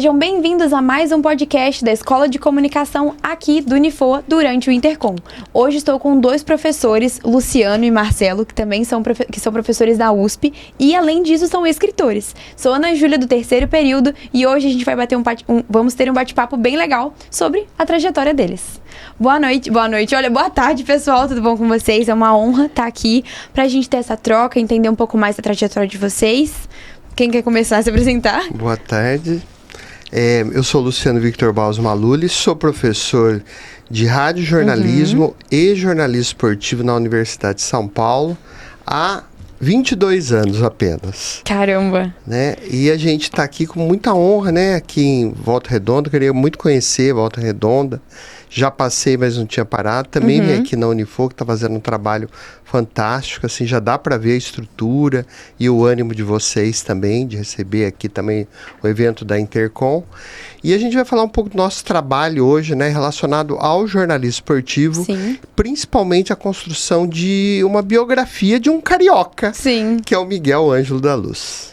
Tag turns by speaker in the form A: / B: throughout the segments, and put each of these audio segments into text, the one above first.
A: Sejam bem-vindos a mais um podcast da Escola de Comunicação aqui do Unifoa durante o Intercom. Hoje estou com dois professores, Luciano e Marcelo, que também são professores da USP e, além disso, são escritores. Sou Ana Júlia, do terceiro período, e hoje a gente vai vamos ter um bate-papo bem legal sobre a trajetória deles. Boa noite. Olha, boa tarde, pessoal, tudo bom com vocês? É uma honra estar aqui pra gente ter essa troca, entender um pouco mais da trajetória de vocês. Quem quer começar a se apresentar?
B: Boa tarde. Eu sou Luciano Victor Baus Maluli, sou professor de rádio jornalismo e jornalismo esportivo na Universidade de São Paulo há 22 anos apenas.
A: Caramba!
B: Né? E a gente está aqui com muita honra, né? Aqui em Volta Redonda, queria muito conhecer Volta Redonda. Já passei, mas não tinha parado. Também vim aqui na Unifoa, que está fazendo um trabalho fantástico. Assim, já dá para ver a estrutura e o ânimo de vocês também, de receber aqui também o evento da Intercom. E a gente vai falar um pouco do nosso trabalho hoje, né, relacionado ao jornalismo esportivo.
A: Sim.
B: Principalmente a construção de uma biografia de um carioca,
A: Sim.
B: Que é o Miguel Ângelo da Luz.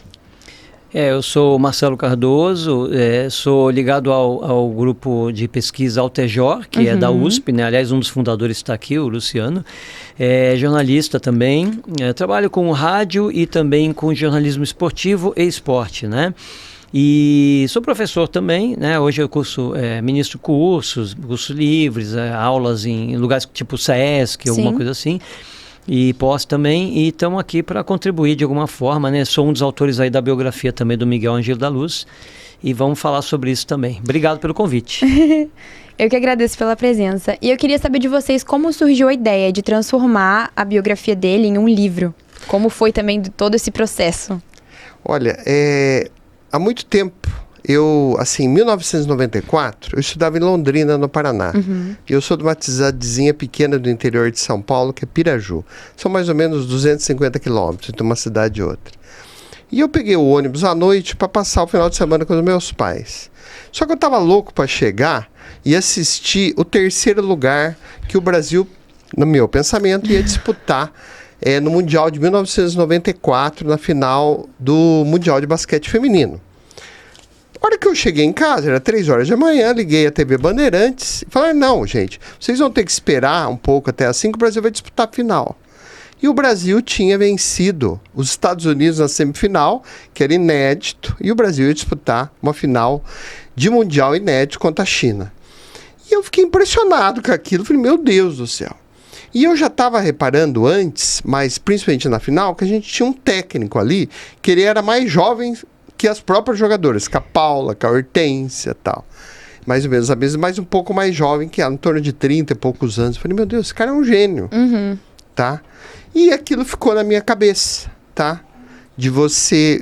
C: Eu sou Marcelo Cardoso, sou ligado ao grupo de pesquisa Altejor, que é da USP, né? Aliás, um dos fundadores está aqui, o Luciano. Jornalista também, trabalho com rádio e também com jornalismo esportivo e esporte, né? E sou professor também, né? Hoje eu ministro cursos livres, aulas em lugares tipo SESC, alguma coisa assim. E pós também, e estamos aqui para contribuir de alguma forma, né? Sou um dos autores aí da biografia também do Miguel Ângelo da Luz, e vamos falar sobre isso também. Obrigado pelo convite.
A: Eu que agradeço pela presença. E eu queria saber de vocês como surgiu a ideia de transformar a biografia dele em um livro. Como foi também todo esse processo?
B: Olha, há muito tempo, em 1994, eu estudava em Londrina, no Paraná. E eu sou de uma cidadezinha pequena do interior de São Paulo, que é Piraju. São mais ou menos 250 quilômetros entre uma cidade e outra. E eu peguei o ônibus à noite para passar o final de semana com os meus pais. Só que eu estava louco para chegar e assistir o terceiro lugar que o Brasil, no meu pensamento, ia disputar no Mundial de 1994, na final do Mundial de Basquete Feminino. A hora que eu cheguei em casa, era 3 horas da manhã, liguei a TV Bandeirantes e falei, não, gente, vocês vão ter que esperar um pouco até assim que o Brasil vai disputar a final. E o Brasil tinha vencido os Estados Unidos na semifinal, que era inédito, e o Brasil ia disputar uma final de Mundial inédito contra a China. E eu fiquei impressionado com aquilo, falei, meu Deus do céu. E eu já estava reparando antes, mas principalmente na final, que a gente tinha um técnico ali, que ele era mais jovem que as próprias jogadoras, que a Paula, que a Hortência e tal. Mais ou menos a mesma, mas um pouco mais jovem que ela, em torno de 30 e poucos anos. Eu falei, meu Deus, esse cara é um gênio, tá? E aquilo ficou na minha cabeça, tá? De você,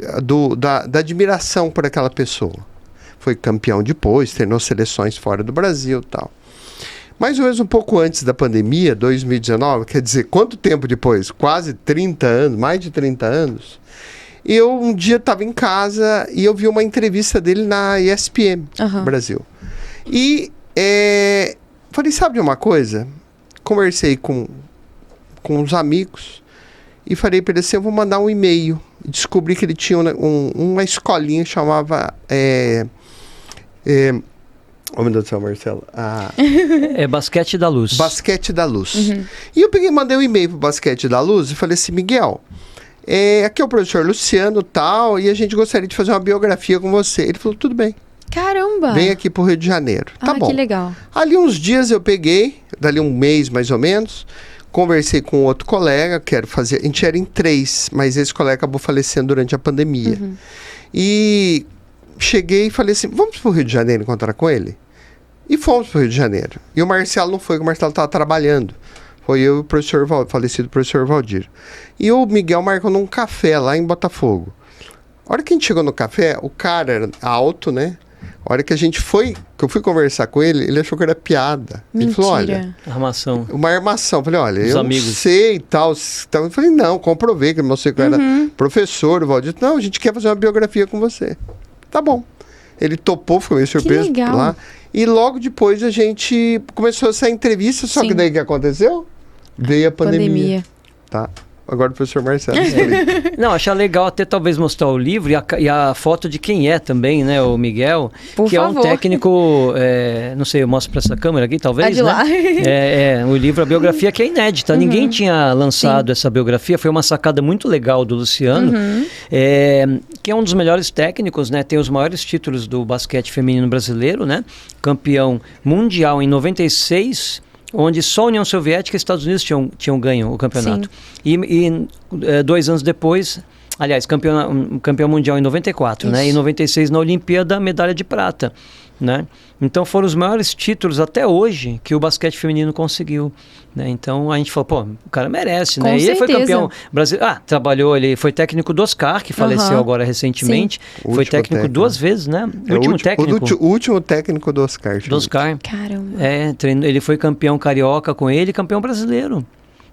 B: da admiração por aquela pessoa. Foi campeão depois, treinou seleções fora do Brasil e tal. Mais ou menos um pouco antes da pandemia, 2019, quer dizer, quanto tempo depois? Quase 30 anos, mais de 30 anos. Eu um dia estava em casa e eu vi uma entrevista dele na ESPN Brasil. E falei, sabe de uma coisa? Conversei com uns amigos e falei para ele assim, eu vou mandar um e-mail. Descobri que ele tinha uma escolinha que chamava... Oh, meu Deus do céu, Marcelo.
C: Basquete da Luz.
B: Basquete da Luz. E eu mandei um e-mail pro Basquete da Luz e falei assim, Miguel... aqui é o professor Luciano tal, e a gente gostaria de fazer uma biografia com você. Ele falou, tudo bem.
A: Caramba!
B: Vem aqui pro Rio de Janeiro. Tá bom.
A: Que legal.
B: Ali uns dias eu peguei, dali um mês mais ou menos, conversei com outro colega, a gente era em 3, mas esse colega acabou falecendo durante a pandemia. E cheguei e falei assim, vamos pro Rio de Janeiro encontrar com ele? E fomos pro Rio de Janeiro. E o Marcelo não foi, porque o Marcelo estava trabalhando. Foi eu e o falecido professor Valdir. E o Miguel marcou num café lá em Botafogo. A hora que a gente chegou no café, o cara era alto, né? A hora que eu fui conversar com ele, ele achou que era piada.
A: Mentira.
B: Ele falou, olha...
C: Armação.
B: Uma armação. Eu falei, olha,
C: Os
B: eu
C: amigos.
B: não sei e tal. Eu falei, não, comprovei que você era professor, o Valdir. Não, a gente quer fazer uma biografia com você. Tá bom. Ele topou, ficou meio surpreso lá. E logo depois a gente começou essa entrevista, só que daí o que aconteceu? Veio a pandemia. Tá? Agora o professor Marcelo explica.
C: Não, achar legal até talvez mostrar o livro e a foto de quem é também, né? O Miguel,
A: Por
C: que
A: favor.
C: é um técnico, não sei, eu mostro para essa câmera aqui, talvez,
A: Tá de lá.
C: né? O livro, a biografia que é inédita. Ninguém tinha lançado essa biografia, foi uma sacada muito legal do Luciano, que é um dos melhores técnicos, né? Tem os maiores títulos do basquete feminino brasileiro, né? Campeão mundial em 96, onde só a União Soviética e Estados Unidos tinham ganho o campeonato. E 2 anos depois, aliás, campeão mundial em 94, né? E em 96 na Olimpíada, medalha de prata, né? Então foram os maiores títulos até hoje que o basquete feminino conseguiu, né? Então a gente falou, pô, o cara merece, né?
A: Com
C: E ele foi
A: certeza.
C: campeão brasileiro. Trabalhou, ele foi técnico do Oscar, que faleceu agora recentemente.
B: Sim.
C: Foi técnico 2 vezes, né?
B: O último técnico do Oscar.
C: Do Oscar.
A: Caramba.
C: Ele foi campeão carioca com ele e campeão brasileiro.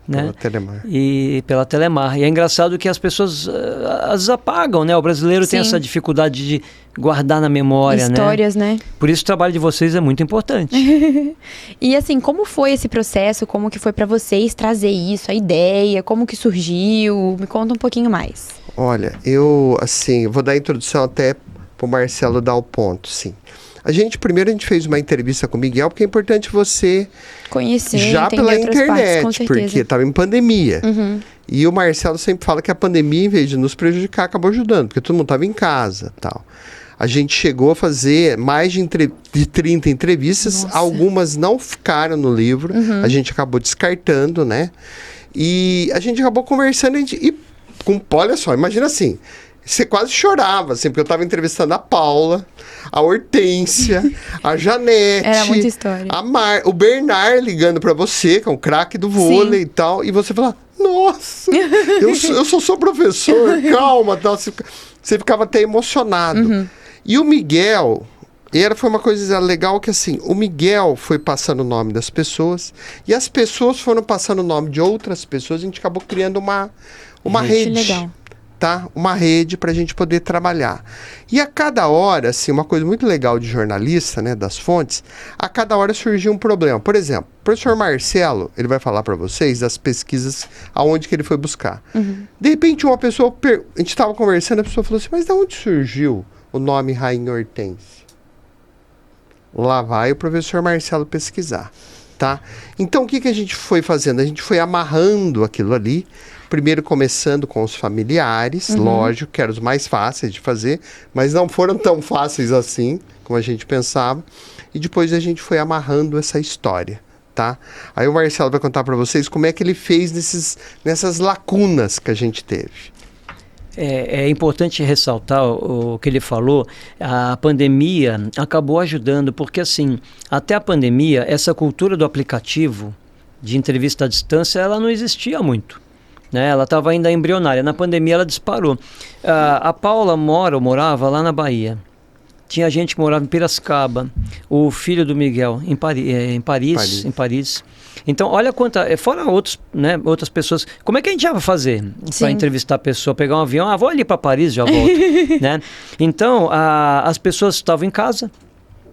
C: Né?
B: Pela Telemar.
C: E pela Telemar. E é engraçado que as pessoas às vezes apagam, né? O brasileiro tem essa dificuldade de guardar na memória,
A: Histórias, né?
C: Por isso o trabalho de vocês é muito importante.
A: E assim, como foi esse processo? Como que foi pra vocês trazer isso, a ideia? Como que surgiu? Me conta um pouquinho mais.
B: Olha, eu vou dar a introdução até pro Marcelo dar o ponto, sim. Primeiro a gente fez uma entrevista com o Miguel, porque é importante você
A: conhecer,
B: já pela internet,
A: partes,
B: porque estava em pandemia. E o Marcelo sempre fala que a pandemia, em vez de nos prejudicar, acabou ajudando, porque todo mundo estava em casa, tal. A gente chegou a fazer mais de 30 entrevistas, algumas não ficaram no livro, a gente acabou descartando, né? E a gente acabou conversando olha só, imagina assim, você quase chorava, assim, porque eu estava entrevistando a Paula, a Hortência, a Janete.
A: Era muita história.
B: O Bernard ligando para você, que é um craque do vôlei e tal, e você fala, nossa, eu sou seu professor, calma, tal. Você ficava até emocionado. E o Miguel, foi uma coisa legal que assim, o Miguel foi passando o nome das pessoas, e as pessoas foram passando o nome de outras pessoas, a gente acabou criando uma rede.
A: Legal.
B: Tá? Uma rede para a gente poder trabalhar. E a cada hora, assim, uma coisa muito legal de jornalista, né, das fontes, a cada hora surgia um problema. Por exemplo, o professor Marcelo, ele vai falar para vocês das pesquisas aonde que ele foi buscar. De repente, uma pessoa, a gente estava conversando, a pessoa falou assim, mas de onde surgiu o nome Rainha Hortência? Lá vai o professor Marcelo pesquisar, tá? Então, o que a gente foi fazendo? A gente foi amarrando aquilo ali. Primeiro começando com os familiares, lógico, que eram os mais fáceis de fazer, mas não foram tão fáceis assim, como a gente pensava. E depois a gente foi amarrando essa história, tá? Aí o Marcelo vai contar para vocês como é que ele fez nessas lacunas que a gente teve.
C: É importante ressaltar o que ele falou, a pandemia acabou ajudando, porque assim, até a pandemia, essa cultura do aplicativo de entrevista à distância, ela não existia muito. Né? Ela estava ainda embrionária. Na pandemia ela disparou. A Paula morava lá na Bahia. Tinha gente que morava em Piracicaba. O filho do Miguel em Paris. Então, olha quanta... Fora outras pessoas. Como é que a gente ia fazer para entrevistar a pessoa? Pegar um avião, vou ali para Paris, já volto. Né? Então, as pessoas estavam em casa.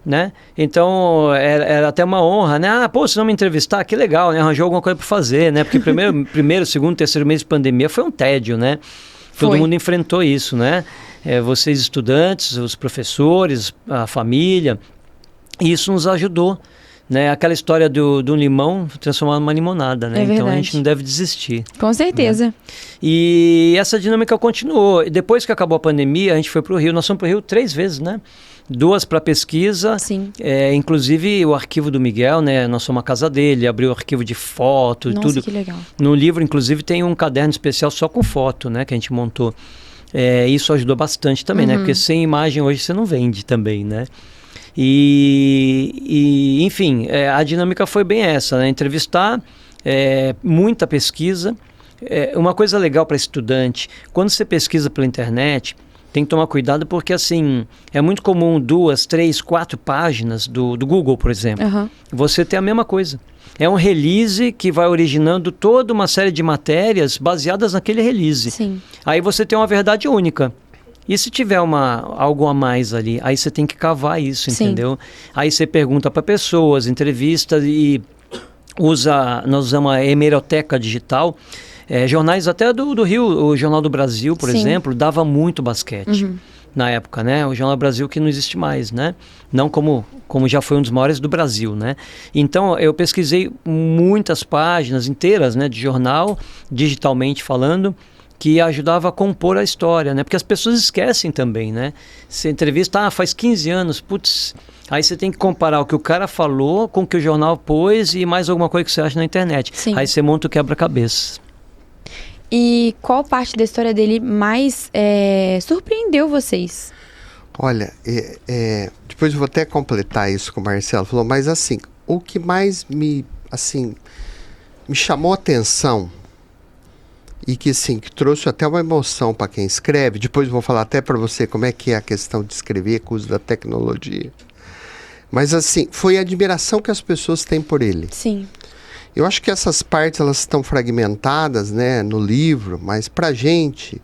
C: Né? Então era até uma honra, né? Se não me entrevistar, que legal, né? Arranjou alguma coisa para fazer, né? Porque primeiro, segundo, terceiro mês de pandemia foi um tédio, né? Todo mundo enfrentou isso, né? Vocês estudantes, os professores, a família, e isso nos ajudou, né? Aquela história do limão transformado numa limonada, né? Então a gente não deve desistir.
A: Com certeza.
C: Né? E essa dinâmica continuou. Depois que acabou a pandemia, a gente foi para o Rio. Nós fomos para o Rio 3 vezes, né? 2 para pesquisa, inclusive o arquivo do Miguel, né? Nós fomos à casa dele, abriu o arquivo de foto e tudo.
A: Nossa, que legal.
C: No livro, inclusive, tem um caderno especial só com foto, né? Que a gente montou. Isso ajudou bastante também, né? Porque sem imagem hoje você não vende também, né? Enfim, a dinâmica foi bem essa, né? Entrevistar, muita pesquisa. Uma coisa legal para estudante, quando você pesquisa pela internet, tem que tomar cuidado porque, assim, é muito comum 2, 3, 4 páginas do Google, por exemplo. Você tem a mesma coisa. É um release que vai originando toda uma série de matérias baseadas naquele release.
A: Sim.
C: Aí você tem uma verdade única. E se tiver algo a mais ali, aí você tem que cavar isso, entendeu? Aí você pergunta para pessoas, entrevistas e nós usamos a hemeroteca digital. Jornais até do Rio, o Jornal do Brasil, por
A: Sim.
C: exemplo, dava muito basquete. Na época, né? O Jornal do Brasil que não existe mais, né? Não como já foi um dos maiores do Brasil, né? Então, eu pesquisei muitas páginas inteiras, né, de jornal, digitalmente falando, que ajudava a compor a história, né? Porque as pessoas esquecem também, né? Você entrevista, faz 15 anos, putz, aí você tem que comparar o que o cara falou com o que o jornal pôs e mais alguma coisa que você acha na internet.
A: Sim.
C: Aí você monta o quebra-cabeça.
A: E qual parte da história dele mais surpreendeu vocês?
B: Olha, depois eu vou até completar isso com o Marcelo. Falou, mas assim, o que mais me chamou a atenção e que, assim, que trouxe até uma emoção para quem escreve, depois eu vou falar até para você como é que é a questão de escrever com o uso da tecnologia. Mas, assim, foi a admiração que as pessoas têm por ele.
A: Sim.
B: Eu acho que essas partes, elas estão fragmentadas, né, no livro, mas pra gente,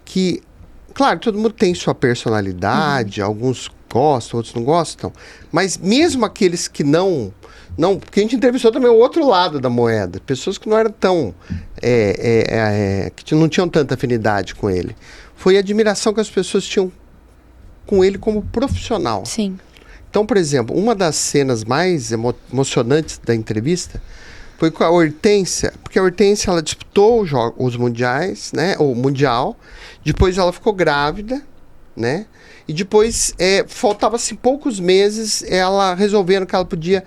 B: que, claro, todo mundo tem sua personalidade, alguns gostam, outros não gostam, mas mesmo aqueles que não, porque a gente entrevistou também o outro lado da moeda, pessoas que não eram tão, que não tinham tanta afinidade com ele. Foi a admiração que as pessoas tinham com ele como profissional.
A: Sim.
B: Então, por exemplo, uma das cenas mais emocionantes da entrevista foi com a Hortência, porque a Hortência, ela disputou os mundiais, né, o mundial, depois ela ficou grávida, né, e depois faltava-se poucos meses ela resolvendo que ela podia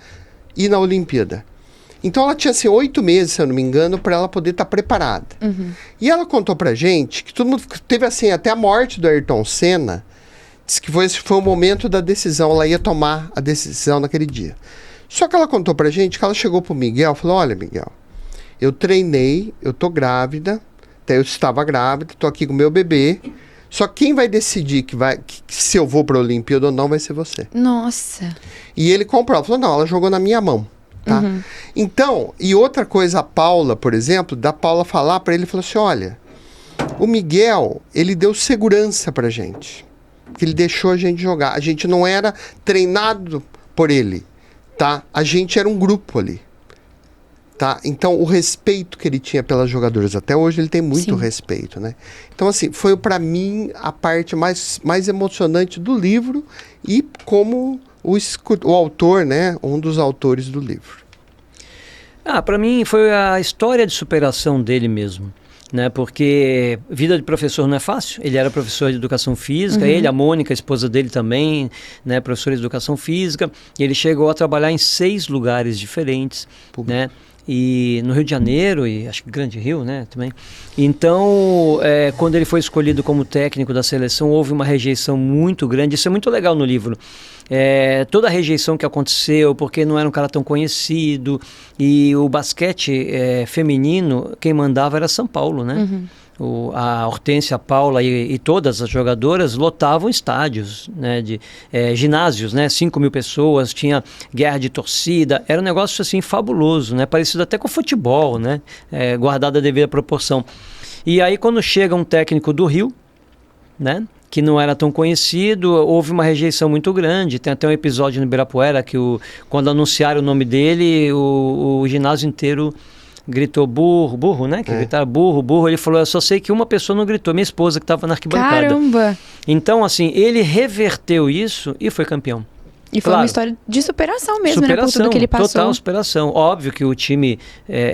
B: ir na Olimpíada. Então ela tinha assim 8 meses, se eu não me engano, para ela poder estar preparada. E ela contou pra gente que todo mundo teve assim, até a morte do Ayrton Senna, disse que esse foi o momento da decisão, ela ia tomar a decisão naquele dia. Só que ela contou pra gente que ela chegou pro Miguel e falou, olha, Miguel, eu treinei, eu tô grávida, até eu estava grávida, tô aqui com o meu bebê, só quem vai decidir que se eu vou pra Olimpíada ou não vai ser você.
A: Nossa.
B: E ele comprou, ela falou, não, ela jogou na minha mão, tá? Então, e outra coisa, a Paula, por exemplo, da Paula falar pra ele, falou assim, olha, o Miguel, ele deu segurança pra gente. Que ele deixou a gente jogar. A gente não era treinado por ele, tá? A gente era um grupo ali, tá? Então, o respeito que ele tinha pelas jogadoras, até hoje ele tem muito respeito, né? Então, assim, foi pra mim a parte mais emocionante do livro e como o autor, né? Um dos autores do livro.
C: Pra mim foi a história de superação dele mesmo. Né, porque vida de professor não é fácil. Ele era professor de educação física, ele, a Mônica, a esposa dele também, né, professora de educação física. Ele chegou a trabalhar em 6 lugares diferentes, né, e no Rio de Janeiro e acho que Grande Rio, né, também. Então, quando ele foi escolhido como técnico da seleção, houve uma rejeição muito grande. Isso é muito legal no livro. Toda a rejeição que aconteceu, porque não era um cara tão conhecido, e o basquete feminino, quem mandava era São Paulo, né? A Hortência, a Paula e todas as jogadoras lotavam estádios, né, ginásios, né, 5.000 pessoas, tinha guerra de torcida, era um negócio assim fabuloso, né, parecido até com o futebol, né, guardado a devida proporção. E aí quando chega um técnico do Rio, né, que não era tão conhecido, houve uma rejeição muito grande. Tem até um episódio no Ibirapuera que quando anunciaram o nome dele, o ginásio inteiro gritou burro, né? Que gritaram burro. Ele falou, eu só sei que uma pessoa não gritou, minha esposa que estava na arquibancada.
A: Caramba!
C: Então, assim, ele reverteu isso e foi campeão.
A: E foi uma história de superação mesmo, né? Por tudo que ele passou.
C: Total superação. Óbvio que o time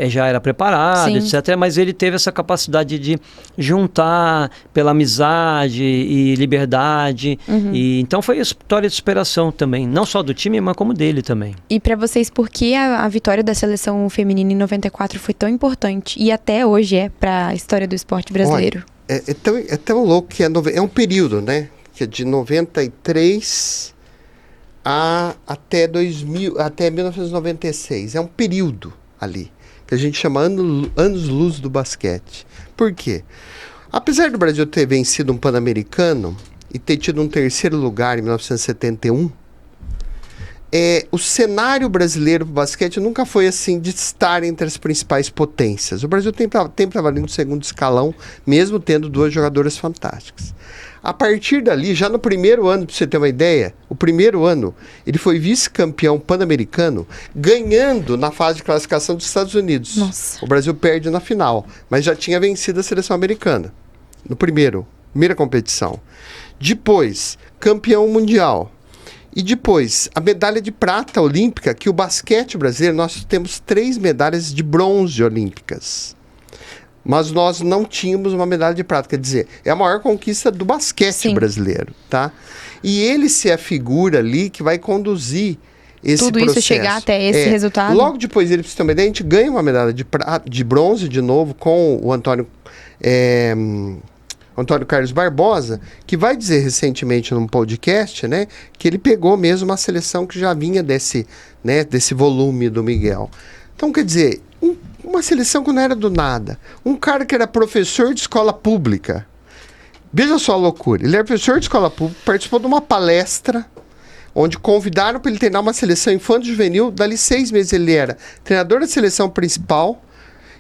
C: já era preparado, etc. Mas ele teve essa capacidade de juntar pela amizade e liberdade. E, então foi história de superação também. Não só do time, mas como dele também.
A: E pra vocês, por que a vitória da seleção feminina em 94 foi tão importante? E até hoje pra história do esporte brasileiro?
B: Olha, é tão louco que é um período, né? Que é de 93... até 1996. É um período ali, que a gente chama anos-luz do basquete. Por quê? Apesar do Brasil ter vencido um Pan-Americano e ter tido um 3º lugar em 1971, o cenário brasileiro do basquete nunca foi assim de estar entre as principais potências. O Brasil tem trabalhado no 2º escalão, mesmo tendo 2 jogadoras fantásticas. A partir dali, já no primeiro ano, para você ter uma ideia, o primeiro ano, ele foi vice-campeão pan-americano, ganhando na fase de classificação dos Estados Unidos.
A: Nossa.
B: O Brasil perde na final, mas já tinha vencido a seleção americana, no primeira competição. Depois, campeão mundial. E depois, a medalha de prata olímpica, que o basquete brasileiro, nós temos 3 medalhas de bronze olímpicas. Mas nós não tínhamos uma medalha de prata, quer dizer, é a maior conquista do basquete brasileiro, tá? E ele ser a figura ali que vai conduzir esse
A: tudo
B: processo.
A: isso chegar até esse resultado?
B: Logo depois dele, pra você ter uma ideia, a gente ganha uma medalha de bronze de novo com o Antônio Carlos Barbosa, que vai dizer recentemente num podcast, né, que ele pegou mesmo uma seleção que já vinha desse volume do Miguel. Então, quer dizer, uma seleção que não era do nada. Um cara que era professor de escola pública. Veja só a loucura. Ele era professor de escola pública, participou de uma palestra onde convidaram para ele treinar uma seleção infanto-juvenil. Dali 6 meses ele era treinador da seleção principal.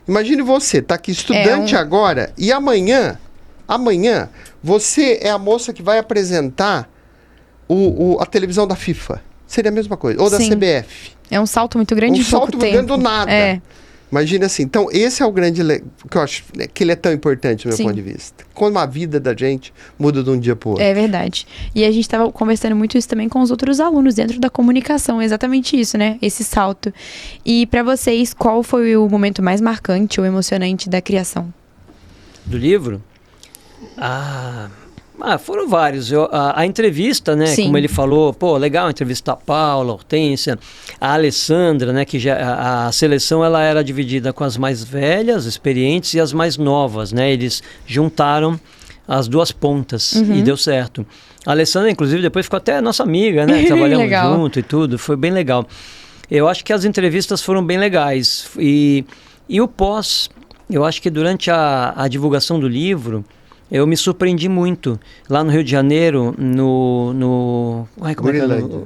B: Imagine você, tá aqui estudante agora e amanhã, você é a moça que vai apresentar a televisão da FIFA. Seria a mesma coisa. Ou da CBF.
A: É um salto muito grande de pouco tempo.
B: Um salto grande do nada. Imagina assim. Então, esse é o grande... que eu acho que ele é tão importante do meu ponto de vista. Como a vida da gente muda de um dia para o outro. É
A: verdade. E a gente estava conversando muito isso também com os outros alunos dentro da comunicação. Exatamente isso, né? Esse salto. E para vocês, qual foi o momento mais marcante ou emocionante da criação?
C: Do livro? Foram vários. A entrevista, né? Sim. Como ele falou, legal, entrevista a Paula, a Hortência, a Alessandra, né? Que já a seleção ela era dividida com as mais velhas, experientes, e as mais novas, né? Eles juntaram as duas pontas e deu certo. A Alessandra, inclusive, depois ficou até nossa amiga, né? Trabalhamos junto e tudo, foi bem legal. Eu acho que as entrevistas foram bem legais. E o pós, eu acho que durante a divulgação do livro, eu me surpreendi muito. Lá no Rio de Janeiro, no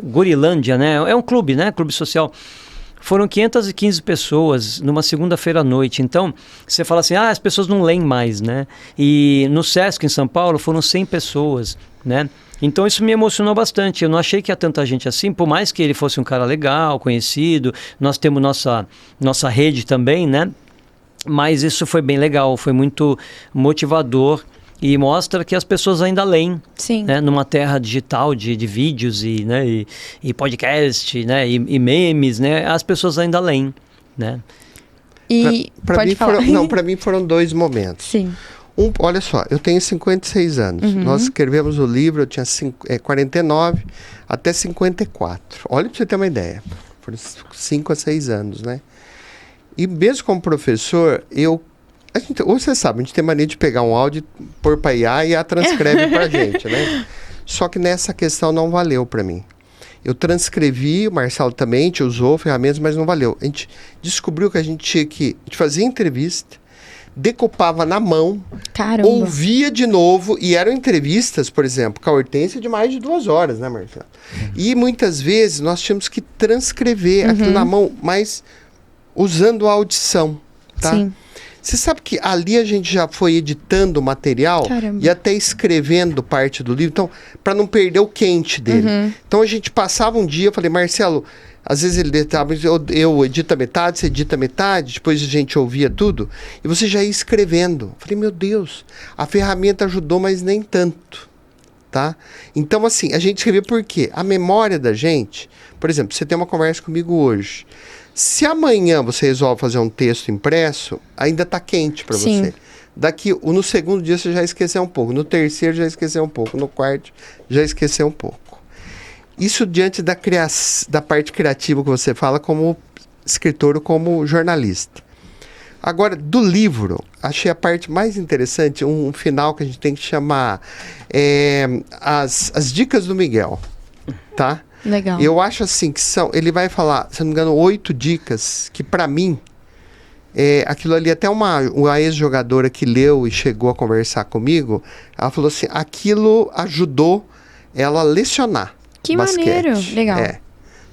C: Gurilândia, né? É um clube, né? Clube social. Foram 515 pessoas numa segunda-feira à noite. Então, você fala assim, as pessoas não leem mais, né? E no Sesc, em São Paulo, foram 100 pessoas, né? Então, isso me emocionou bastante. Eu não achei que ia tanta gente assim, por mais que ele fosse um cara legal, conhecido. Nós temos nossa rede também, né? Mas isso foi bem legal, foi muito motivador. E mostra que as pessoas ainda leem, né? Numa terra digital de vídeos e podcast, né? E memes, né? As pessoas ainda leem, né?
A: E
B: para mim foram 2 momentos.
A: Sim.
B: Olha só, eu tenho 56 anos. Nós escrevemos o livro, eu tinha 49 até 54. Olha para você ter uma ideia. Foram 5 a 6 anos, né? E mesmo como professor, você sabe, a gente tem mania de pegar um áudio, pôr para IA e a transcreve para a gente, né? Só que nessa questão não valeu para mim. Eu transcrevi, o Marcelo também, a gente usou ferramentas, mas não valeu. A gente descobriu que a gente tinha que... A gente fazia entrevista, decupava na mão, ouvia de novo, e eram entrevistas, por exemplo, com a Hortência de mais de 2 horas, né, Marcelo? E muitas vezes nós tínhamos que transcrever aquilo na mão, mas usando a audição, tá?
A: Sim.
B: Você sabe que ali a gente já foi editando o material e até escrevendo parte do livro, então, para não perder o quente dele. Então a gente passava um dia, eu falei, Marcelo, às vezes ele editava, eu edito a metade, você edita a metade, depois a gente ouvia tudo, e você já ia escrevendo. Eu falei, meu Deus, a ferramenta ajudou, mas nem tanto, tá? Então, assim, a gente escrevia por quê? A memória da gente, por exemplo, você tem uma conversa comigo hoje, se amanhã você resolve fazer um texto impresso, ainda está quente para você. No segundo dia você já esqueceu um pouco, no terceiro já esqueceu um pouco, no quarto já esqueceu um pouco. Isso diante da parte criativa que você fala como escritor ou como jornalista. Agora, do livro, achei a parte mais interessante, um final que a gente tem que chamar as dicas do Miguel, tá?
A: Legal.
B: Eu acho assim que ele vai falar, se não me engano, 8 dicas que para mim, aquilo ali, até uma ex-jogadora que leu e chegou a conversar comigo, ela falou assim, aquilo ajudou ela a lecionar basquete.
A: Maneiro, legal.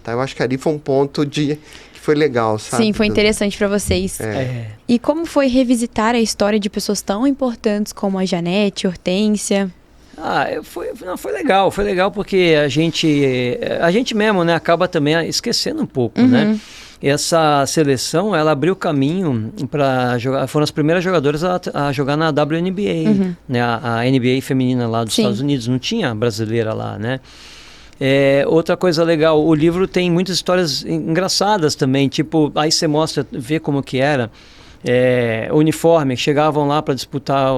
B: Então eu acho que ali foi um ponto que foi legal, sabe?
A: Sim, foi interessante para vocês. E como foi revisitar a história de pessoas tão importantes como a Janete, Hortência?
C: Foi legal porque a gente mesmo, né, acaba também esquecendo um pouco, né? Essa seleção, ela abriu caminho para jogar, foram as primeiras jogadoras a jogar na WNBA, né, a NBA feminina lá dos Estados Unidos, não tinha brasileira lá, né? Outra coisa legal, o livro tem muitas histórias engraçadas também, tipo, aí você vê como que era, o uniforme, chegavam lá para disputar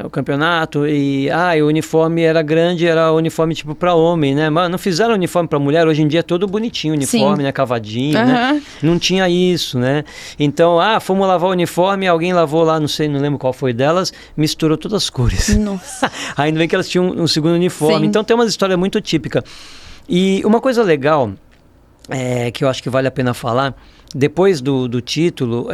C: o campeonato e o uniforme era grande, era uniforme tipo para homem, né? Mas não fizeram uniforme para mulher, hoje em dia é todo bonitinho, uniforme, né? Cavadinho, né? Não tinha isso, né? Então, fomos lavar o uniforme, alguém lavou lá, não lembro qual foi delas, misturou todas as cores. Nossa. Ainda bem que elas tinham um segundo uniforme. Sim. Então tem uma história muito típica. E uma coisa legal, que eu acho que vale a pena falar, depois do título,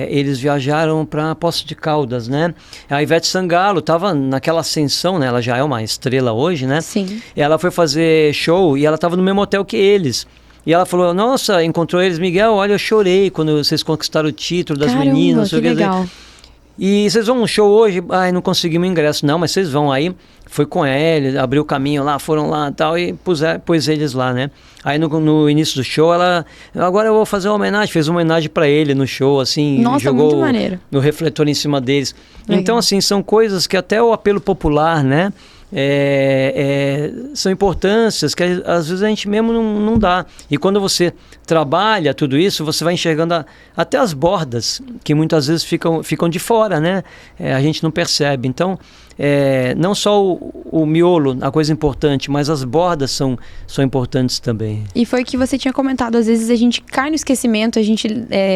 C: eles viajaram para Poços de Caldas, né? A Ivete Sangalo estava naquela ascensão, né? Ela já é uma estrela hoje, né? Sim. Ela foi fazer show e ela estava no mesmo hotel que eles. E ela falou, nossa, encontrou eles, Miguel, olha, eu chorei quando vocês conquistaram o título das meninas.
A: Que legal.
C: E vocês vão no show hoje? Não conseguimos ingresso. Não, mas vocês vão aí. Foi com ele, abriu o caminho lá, foram lá e tal, e pôs eles lá, né? Aí no início do show, agora eu vou fazer uma homenagem, fez uma homenagem pra ele no show, assim,
A: nossa,
C: jogou
A: muito maneiro.
C: No refletor em cima deles.
A: Legal.
C: Então, assim, são coisas que até o apelo popular, né? São importâncias que às vezes a gente mesmo não dá. E quando você trabalha tudo isso, você vai enxergando até as bordas, que muitas vezes ficam de fora, né? A gente não percebe. Então, não só o miolo, a coisa importante, mas as bordas são importantes também.
A: E foi o que você tinha comentado, às vezes a gente cai no esquecimento, a gente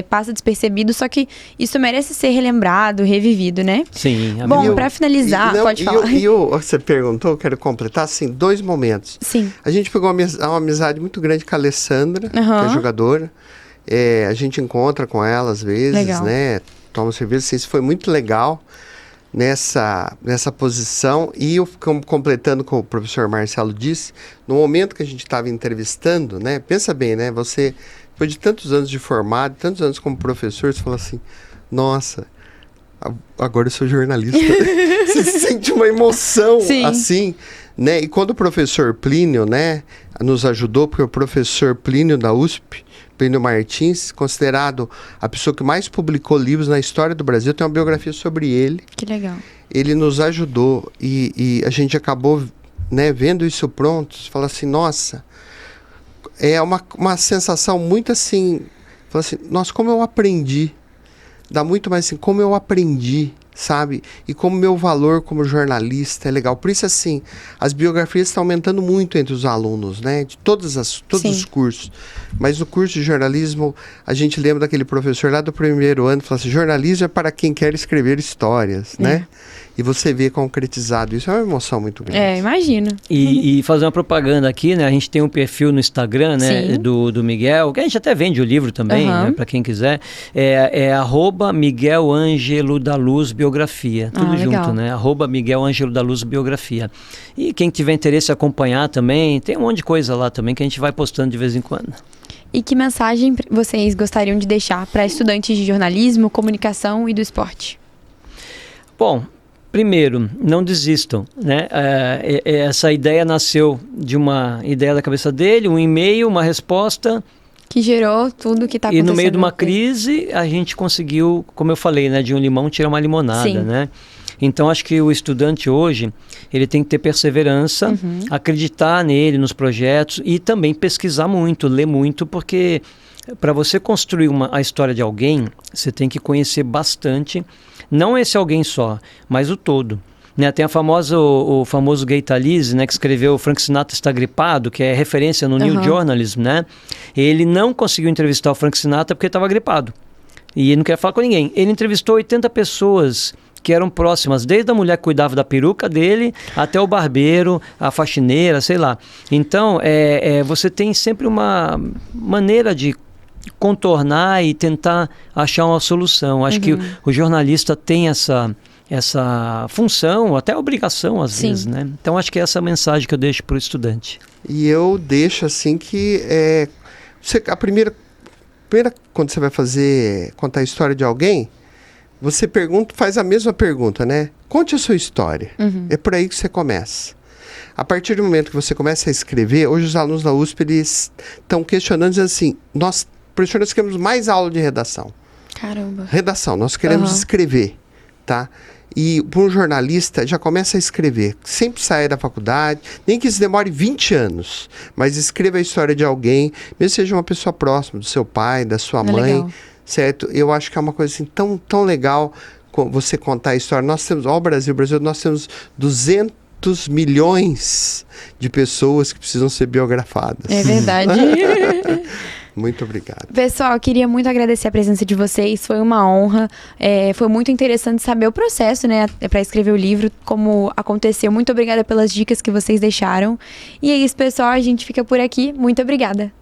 A: passa despercebido, só que isso merece ser relembrado, revivido, né?
C: Sim.
A: Bom, para finalizar, pode falar.
B: Você perguntou, eu quero completar, assim, 2 momentos.
A: Sim.
B: A gente pegou uma amizade muito grande com a Alessandra, que é jogadora. A gente encontra com ela às vezes, legal, né? Toma cerveja, assim, isso foi muito legal nessa posição. E eu, completando com o professor Marcelo disse, no momento que a gente estava entrevistando, né? Pensa bem, né? Você, depois de tantos anos de formado, tantos anos como professor, você fala assim, nossa, agora eu sou jornalista. Você sente uma emoção, sim, assim, né? E quando o professor Plínio, né, nos ajudou, porque o professor Plínio da USP, Plínio Martins, considerado a pessoa que mais publicou livros na história do Brasil, tem uma biografia sobre ele.
A: Que legal. Ele
B: nos ajudou e a gente acabou, né, vendo isso pronto, fala assim, nossa, é uma sensação muito assim, fala assim, nossa, como eu aprendi, dá muito mais assim, como eu aprendi, sabe? E como meu valor como jornalista é legal. Por isso, assim, as biografias estão aumentando muito entre os alunos, né? De todos os cursos. Mas no curso de jornalismo, a gente lembra daquele professor lá do primeiro ano, que fala assim, jornalismo é para quem quer escrever histórias, né? E você vê concretizado. Isso é uma emoção muito grande.
A: Imagino.
C: E fazer uma propaganda aqui, né? A gente tem um perfil no Instagram, né? Do Miguel, que a gente até vende o livro também, né? Para quem quiser. @Miguel Ângelo da Luz Biografia. Tudo junto, legal, né? @Miguel Ângelo da Luz Biografia. E quem tiver interesse em acompanhar também, tem um monte de coisa lá também que a gente vai postando de vez em quando.
A: E que mensagem vocês gostariam de deixar para estudantes de jornalismo, comunicação e do esporte?
C: Bom, primeiro, não desistam, né? Essa ideia nasceu de uma ideia da cabeça dele, um e-mail, uma resposta.
A: Que gerou tudo que está acontecendo.
C: E no meio de uma crise, a gente conseguiu, como eu falei, né? De um limão tirar uma limonada, sim, né? Então, acho que o estudante hoje, ele tem que ter perseverança, acreditar nele, nos projetos e também pesquisar muito, ler muito, porque para você construir a história de alguém, você tem que conhecer bastante, não esse alguém só, mas o todo. Né, tem o famoso Gay Talese, né, que escreveu Frank Sinatra está gripado, que é referência no New Journalism, né? Ele não conseguiu entrevistar o Frank Sinatra porque estava gripado. E ele não queria falar com ninguém. Ele entrevistou 80 pessoas que eram próximas, desde a mulher que cuidava da peruca dele, até o barbeiro, a faxineira, sei lá. Então, você tem sempre uma maneira de contornar e tentar achar uma solução. Acho que o jornalista tem essa função, até obrigação às vezes, né? Então acho que é essa mensagem que eu deixo para o estudante.
B: E eu deixo assim que a primeira quando você vai contar a história de alguém, você faz a mesma pergunta, né? Conte a sua história. É por aí que você começa. A partir do momento que você começa a escrever, hoje os alunos da USP, eles estão questionando, dizendo assim, professor, nós queremos mais aula de redação.
A: Caramba.
B: Redação, nós queremos escrever, tá? E para um jornalista, já começa a escrever. Sempre sair da faculdade, nem que isso demore 20 anos, mas escreva a história de alguém, mesmo que seja uma pessoa próxima, do seu pai, da sua mãe,
A: legal.
B: certo? Eu acho que é uma coisa assim tão legal você contar a história. Nós temos, o Brasil, nós temos 200 milhões de pessoas que precisam ser biografadas.
A: É verdade.
B: Muito obrigado.
A: Pessoal, eu queria muito agradecer a presença de vocês, foi uma honra, foi muito interessante saber o processo, né, para escrever o livro, como aconteceu. Muito obrigada pelas dicas que vocês deixaram. E é isso, pessoal, a gente fica por aqui. Muito obrigada.